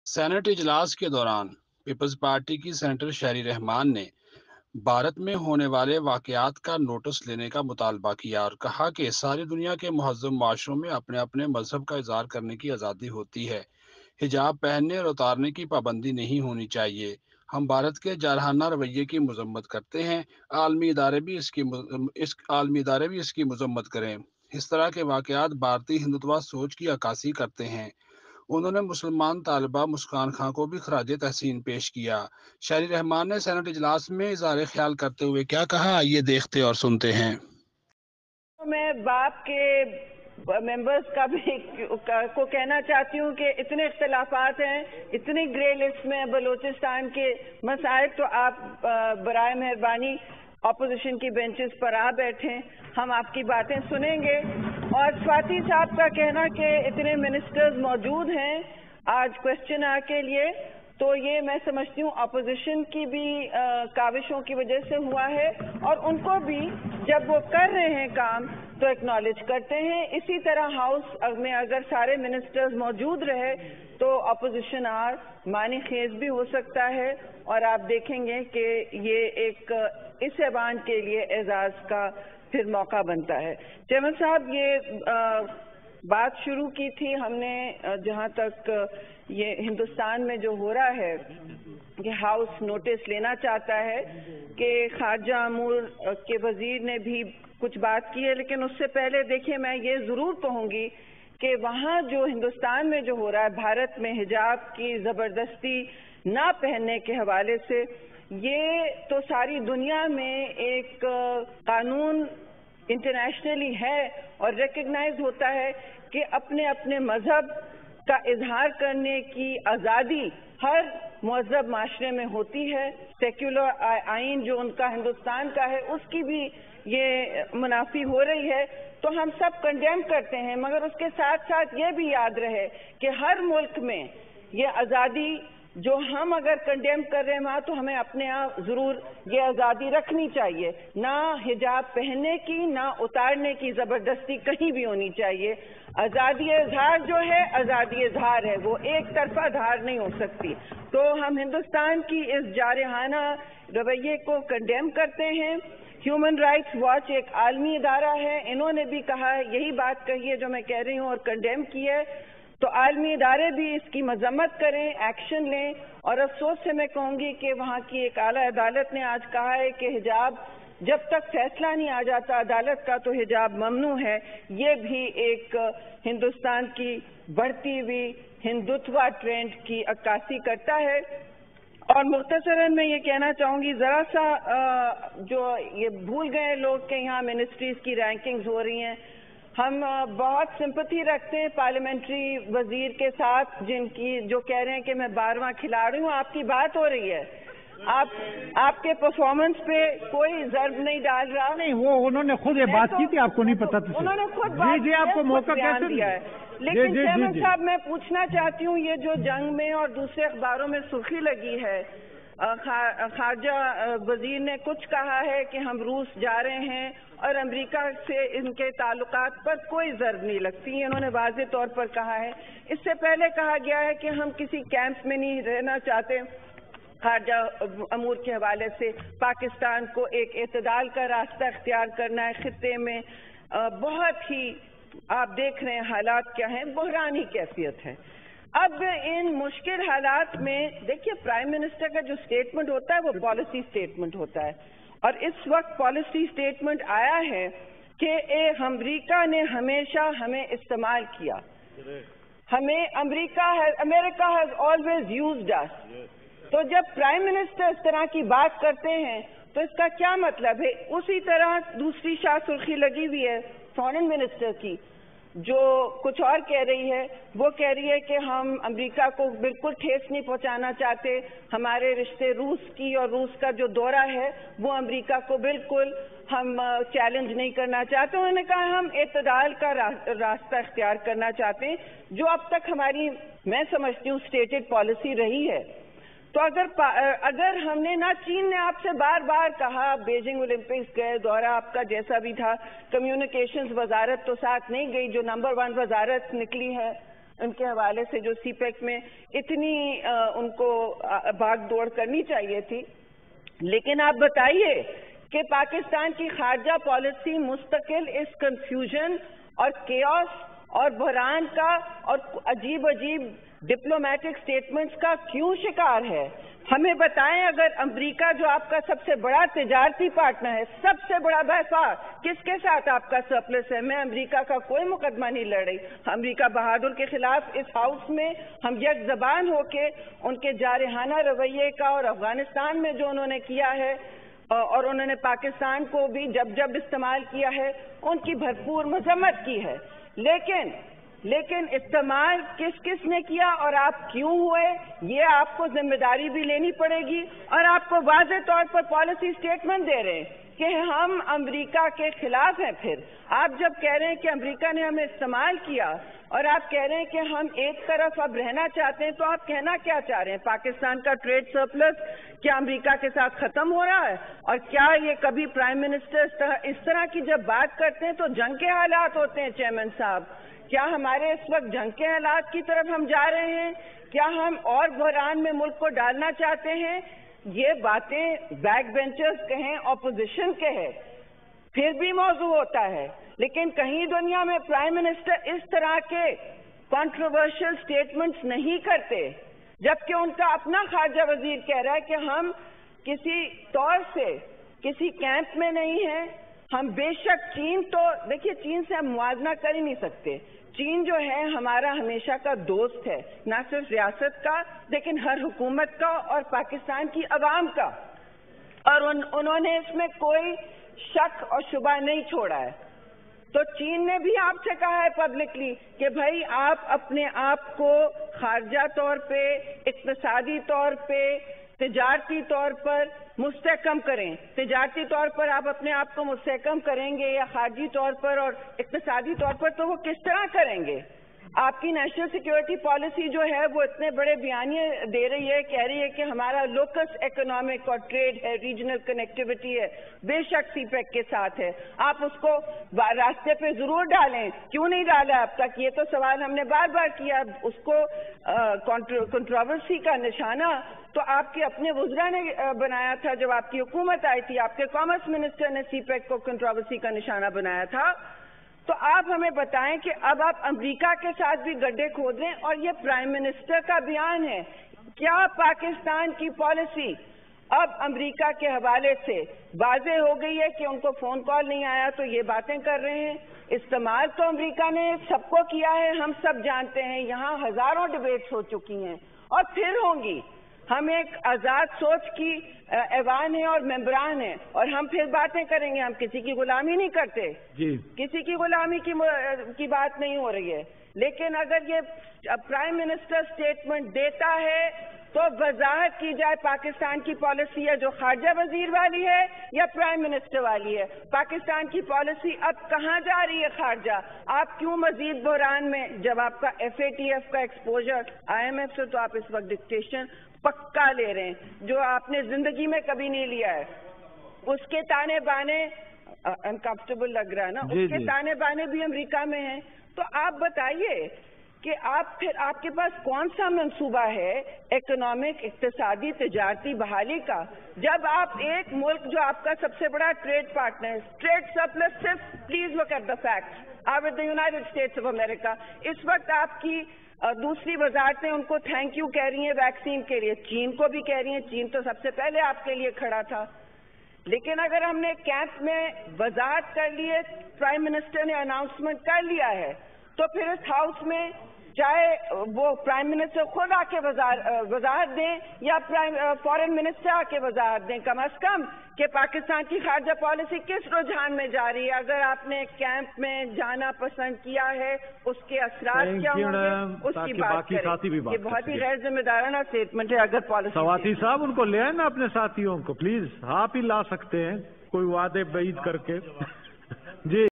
Saint اجلاس کے دوران پیپلز پارٹی کی سینیٹر شہری رحمان نے بھارت میں ہونے والے واقعات کا نوٹس لینے کا مطالبہ کیا اور کہا کہ ساری دنیا کے مہذب معاشروں میں اپنے اپنے مذہب کا اظہار کرنے کی آزادی ہوتی ہے، حجاب پہننے اور اتارنے کی پابندی نہیں ہونی چاہیے۔ ہم بھارت کے جارحانہ رویے کی مذمت کرتے ہیں، عالمی ادارے بھی اس کی مذمت کریں۔ اس طرح کے واقعات بھارتی ہندوتوا سوچ کی عکاسی کرتے ہیں۔ انہوں نے مسلمان طالبہ مسکان خان کو بھی خراج تحسین پیش کیا۔ شہری رحمان نے سینٹ اجلاس میں اظہار خیال کرتے ہوئے کیا کہا، آئیے دیکھتے اور سنتے ہیں۔ میں باپ کے ممبرز کا بھی کو کہنا چاہتی ہوں کہ اتنے اختلافات ہیں، اتنی گرے لسٹ میں بلوچستان کے مسائل، تو آپ برائے مہربانی اپوزیشن کی بینچز پر آ بیٹھیں، ہم آپ کی باتیں سنیں گے۔ اور سواتی صاحب کا کہنا کہ اتنے منسٹرز موجود ہیں آج کوسچن آور کے لیے، تو یہ میں سمجھتی ہوں اپوزیشن کی بھی کاوشوں کی وجہ سے ہوا ہے، اور ان کو بھی جب وہ کر رہے ہیں کام تو ایکنالج کرتے ہیں۔ اسی طرح ہاؤس میں اگر سارے منسٹرز موجود رہے تو اپوزیشن آر معنی خیز بھی ہو سکتا ہے، اور آپ دیکھیں گے کہ یہ ایک اس ایوان کے لیے اعزاز کا پھر موقع بنتا ہے۔ چیئرمین صاحب، یہ بات شروع کی تھی ہم نے جہاں تک یہ ہندوستان میں جو ہو رہا ہے کہ ہاؤس نوٹس لینا چاہتا ہے کہ خارجہ امور کے وزیر نے بھی کچھ بات کی ہے، لیکن اس سے پہلے دیکھیں میں یہ ضرور کہوں گی کہ وہاں جو ہندوستان میں جو ہو رہا ہے بھارت میں حجاب کی زبردستی نہ پہننے کے حوالے سے، یہ تو ساری دنیا میں ایک قانون انٹرنیشنلی ہے اور ریکگنائز ہوتا ہے کہ اپنے اپنے مذہب کا اظہار کرنے کی آزادی ہر مہذب معاشرے میں ہوتی ہے۔ سیکولر آئین جو ان کا ہندوستان کا ہے اس کی بھی یہ منافی ہو رہی ہے، تو ہم سب کنڈیم کرتے ہیں، مگر اس کے ساتھ ساتھ یہ بھی یاد رہے کہ ہر ملک میں یہ آزادی جو ہم اگر کنڈیم کر رہے ہیں وہاں تو ہمیں اپنے آپ ضرور یہ آزادی رکھنی چاہیے، نہ حجاب پہننے کی نہ اتارنے کی زبردستی کہیں بھی ہونی چاہیے۔ آزادی اظہار جو ہے آزادی اظہار ہے، وہ ایک طرفہ اظہار نہیں ہو سکتی۔ تو ہم ہندوستان کی اس جارحانہ رویے کو کنڈیم کرتے ہیں۔ ہیومن رائٹس واچ ایک عالمی ادارہ ہے، انہوں نے بھی کہا ہے، یہی بات کہی ہے جو میں کہہ رہی ہوں اور کنڈیم کی ہے، تو عالمی ادارے بھی اس کی مذمت کریں، ایکشن لیں۔ اور افسوس سے میں کہوں گی کہ وہاں کی ایک اعلیٰ عدالت نے آج کہا ہے کہ حجاب جب تک فیصلہ نہیں آ جاتا عدالت کا تو حجاب ممنوع ہے۔ یہ بھی ایک ہندوستان کی بڑھتی ہوئی ہندوتوا ٹرینڈ کی عکاسی کرتا ہے۔ اور مختصراً میں یہ کہنا چاہوں گی، ذرا سا جو یہ بھول گئے لوگ کہ یہاں منسٹریز کی رینکنگز ہو رہی ہیں، ہم بہت سمپتھی رکھتے ہیں پارلیمنٹری وزیر کے ساتھ جو کہہ رہے ہیں کہ میں 12واں کھلاڑی ہوں۔ آپ کی بات ہو رہی ہے، آپ کے پرفارمنس پہ کوئی ضرب نہیں ڈال رہا۔ نہیں، وہ انہوں نے خود یہ بات کی تھی، آپ کو نہیں پتا تھا؟ انہوں نے خود بات جی آپ کو موقع کیسے دیا ہے۔ لیکن چیئرمین صاحب میں پوچھنا چاہتی ہوں، یہ جو جنگ میں اور دوسرے اخباروں میں سرخی لگی ہے، خارجہ وزیر نے کچھ کہا ہے کہ ہم روس جا رہے ہیں اور امریکہ سے ان کے تعلقات پر کوئی ضرب نہیں لگتی، انہوں نے واضح طور پر کہا ہے۔ اس سے پہلے کہا گیا ہے کہ ہم کسی کیمپ میں نہیں رہنا چاہتے۔ خارجہ امور کے حوالے سے پاکستان کو ایک اعتدال کا راستہ اختیار کرنا ہے خطے میں۔ بہت ہی آپ دیکھ رہے ہیں حالات کیا ہیں، بحرانی کیفیت ہے۔ اب ان مشکل حالات میں دیکھیے پرائم منسٹر کا جو سٹیٹمنٹ ہوتا ہے وہ پالیسی سٹیٹمنٹ ہوتا ہے، اور اس وقت پالیسی سٹیٹمنٹ آیا ہے کہ امریکہ نے ہمیشہ ہمیں استعمال کیا، امریکہ ہیز آلویز یوزڈ اس۔ تو جب پرائم منسٹر اس طرح کی بات کرتے ہیں تو اس کا کیا مطلب ہے؟ اسی طرح دوسری شاہ سرخی لگی ہوئی ہے فارن منسٹر کی، جو کچھ اور کہہ رہی ہے، وہ کہہ رہی ہے کہ ہم امریکہ کو بالکل ٹھیس نہیں پہنچانا چاہتے، ہمارے رشتے روس کی اور روس کا جو دورہ ہے وہ امریکہ کو بالکل ہم چیلنج نہیں کرنا چاہتے۔ انہوں نے کہا ہم اعتدال کا راستہ اختیار کرنا چاہتے ہیں، جو اب تک ہماری میں سمجھتی ہوں اسٹیٹڈ پالیسی رہی ہے۔ تو اگر ہم نے نہ چین نے آپ سے بار بار کہا، بیجنگ اولمپکس گئے، دورہ آپ کا جیسا بھی تھا، کمیونیکیشنز وزارت تو ساتھ نہیں گئی جو نمبر 1 وزارت نکلی ہے، ان کے حوالے سے جو سی پیک میں اتنی ان کو بھاگ دوڑ کرنی چاہیے تھی. لیکن آپ بتائیے کہ پاکستان کی خارجہ پالیسی مستقل اس کنفیوژن اور کیوس اور بحران کا اور عجیب ڈپلومیٹک سٹیٹمنٹس کا کیوں شکار ہے؟ ہمیں بتائیں، اگر امریکہ جو آپ کا سب سے بڑا تجارتی پارٹنر ہے، سب سے بڑا بحثار، کس کے ساتھ آپ کا سرپلس ہے؟ میں امریکہ کا کوئی مقدمہ نہیں لڑ رہی. امریکہ بہادر کے خلاف اس ہاؤس میں ہم یک زبان ہو کے ان کے جارحانہ رویے کا اور افغانستان میں جو انہوں نے کیا ہے اور انہوں نے پاکستان کو بھی جب استعمال کیا ہے ان کی بھرپور مذمت کی ہے. لیکن استعمال کس نے کیا اور آپ کیوں ہوئے، یہ آپ کو ذمہ داری بھی لینی پڑے گی. اور آپ کو واضح طور پر پالیسی سٹیٹمنٹ دے رہے ہیں کہ ہم امریکہ کے خلاف ہیں. پھر آپ جب کہہ رہے ہیں کہ امریکہ نے ہمیں استعمال کیا اور آپ کہہ رہے ہیں کہ ہم ایک طرف اب رہنا چاہتے ہیں، تو آپ کہنا کیا چاہ رہے ہیں؟ پاکستان کا ٹریڈ سرپلس کیا امریکہ کے ساتھ ختم ہو رہا ہے؟ اور کیا یہ کبھی پرائم منسٹر اس طرح کی جب بات کرتے ہیں تو جنگ کے حالات ہوتے ہیں؟ چیئرمین صاحب، کیا ہمارے اس وقت جنگ کے حالات کی طرف ہم جا رہے ہیں؟ کیا ہم اور بحران میں ملک کو ڈالنا چاہتے ہیں؟ یہ باتیں بیک بینچرز کہیں، اپوزیشن کہے، پھر بھی موضوع ہوتا ہے. لیکن کہیں دنیا میں پرائم منسٹر اس طرح کے کنٹروورشل سٹیٹمنٹس نہیں کرتے، جبکہ ان کا اپنا خارجہ وزیر کہہ رہا ہے کہ ہم کسی طور سے کسی کیمپ میں نہیں ہیں. ہم بے شک چین، تو دیکھیے چین سے ہم موازنہ کر ہی نہیں سکتے. چین جو ہے ہمارا ہمیشہ کا دوست ہے، نہ صرف ریاست کا لیکن ہر حکومت کا اور پاکستان کی عوام کا، اور انہوں نے اس میں کوئی شک اور شبہ نہیں چھوڑا ہے. تو چین نے بھی آپ سے کہا ہے پبلکلی کہ بھائی آپ اپنے آپ کو خارجہ طور پہ، اقتصادی طور پہ، تجارتی طور پر مستحکم کریں. تجارتی طور پر آپ اپنے آپ کو مستحکم کریں گے یا خارجی طور پر اور اقتصادی طور پر، تو وہ کس طرح کریں گے؟ آپ کی نیشنل سیکیورٹی پالیسی جو ہے وہ اتنے بڑے بیانیے دے رہی ہے، کہہ رہی ہے کہ ہمارا لوکس اکنامک اور ٹریڈ ہے، ریجنل کنیکٹیوٹی ہے، بے شک سی پیک کے ساتھ ہے. آپ اس کو راستے پہ ضرور ڈالیں. کیوں نہیں ڈالا اب تک؟ یہ تو سوال ہم نے بار بار کیا. اس کو کنٹروورسی کا نشانہ تو آپ کے اپنے وزراء نے بنایا تھا. جب آپ کی حکومت آئی تھی، آپ کے کامرس منسٹر نے سی پیک کو کنٹروورسی کا نشانہ بنایا تھا. تو آپ ہمیں بتائیں کہ اب آپ امریکہ کے ساتھ بھی گڈھے کھود رہے ہیں، اور یہ پرائم منسٹر کا بیان ہے. کیا پاکستان کی پالیسی اب امریکہ کے حوالے سے واضح ہو گئی ہے کہ ان کو فون کال نہیں آیا تو یہ باتیں کر رہے ہیں؟ استعمال تو امریکہ نے سب کو کیا ہے، ہم سب جانتے ہیں. یہاں ہزاروں ڈیبیٹس ہو چکی ہیں اور پھر ہوں گی. ہم ایک آزاد سوچ کی ایوان ہیں اور ممبران ہیں، اور ہم پھر باتیں کریں گے. ہم کسی کی غلامی نہیں کرتے، کسی کی غلامی کی بات نہیں ہو رہی ہے. لیکن اگر یہ پرائم منسٹر سٹیٹمنٹ دیتا ہے تو وضاحت کی جائے پاکستان کی پالیسی ہے جو خارجہ وزیر والی ہے یا پرائم منسٹر والی ہے. پاکستان کی پالیسی اب کہاں جا رہی ہے خارجہ؟ آپ کیوں مزید بحران میں؟ جب آپ کا FATF کا ایکسپوجر IMF سے، تو آپ اس وقت ڈکٹیشن پکا لے رہے ہیں جو آپ نے زندگی میں کبھی نہیں لیا ہے. اس کے تانے بانے انکمفرٹیبل لگ رہا ہے نا، اس کے تانے بانے بھی امریکہ میں ہیں. تو آپ بتائیے کہ آپ کے پاس کون سا منصوبہ ہے اکنامک، اقتصادی، تجارتی بحالی کا، جب آپ ایک ملک جو آپ کا سب سے بڑا ٹریڈ پارٹنر ہے، ٹریڈ سرپلس صرف، please look at the facts, are with the United States of America. اس وقت آپ کی دوسری وزارتیں ان کو تھینک یو کہہ رہی ہیں ویکسین کے لیے، چین کو بھی کہہ رہی ہیں. چین تو سب سے پہلے آپ کے لیے کھڑا تھا. لیکن اگر ہم نے کیمپ میں وضاحت کر لی ہے، پرائم منسٹر نے اناؤنسمنٹ کر لیا ہے، تو پھر اس ہاؤس میں چاہے وہ پرائم منسٹر خود آ کے وضاحت دیں یا فارن منسٹر آ کے وضاحت دیں، کم از کم کہ پاکستان کی خارجہ پالیسی کس رجحان میں جا رہی ہے. اگر آپ نے کیمپ میں جانا پسند کیا ہے، اس کے اثرات کیا ہوں گے، اس کی بات کریں. یہ بہت ہی غیر ذمہ دارانہ اسٹیٹمنٹ ہے. اگر پالیسی سواتی صاحب ان کو لے آئے نا اپنے ساتھیوں کو، پلیز. آپ ہی لا سکتے ہیں کوئی وعدے بعید کر کے. جی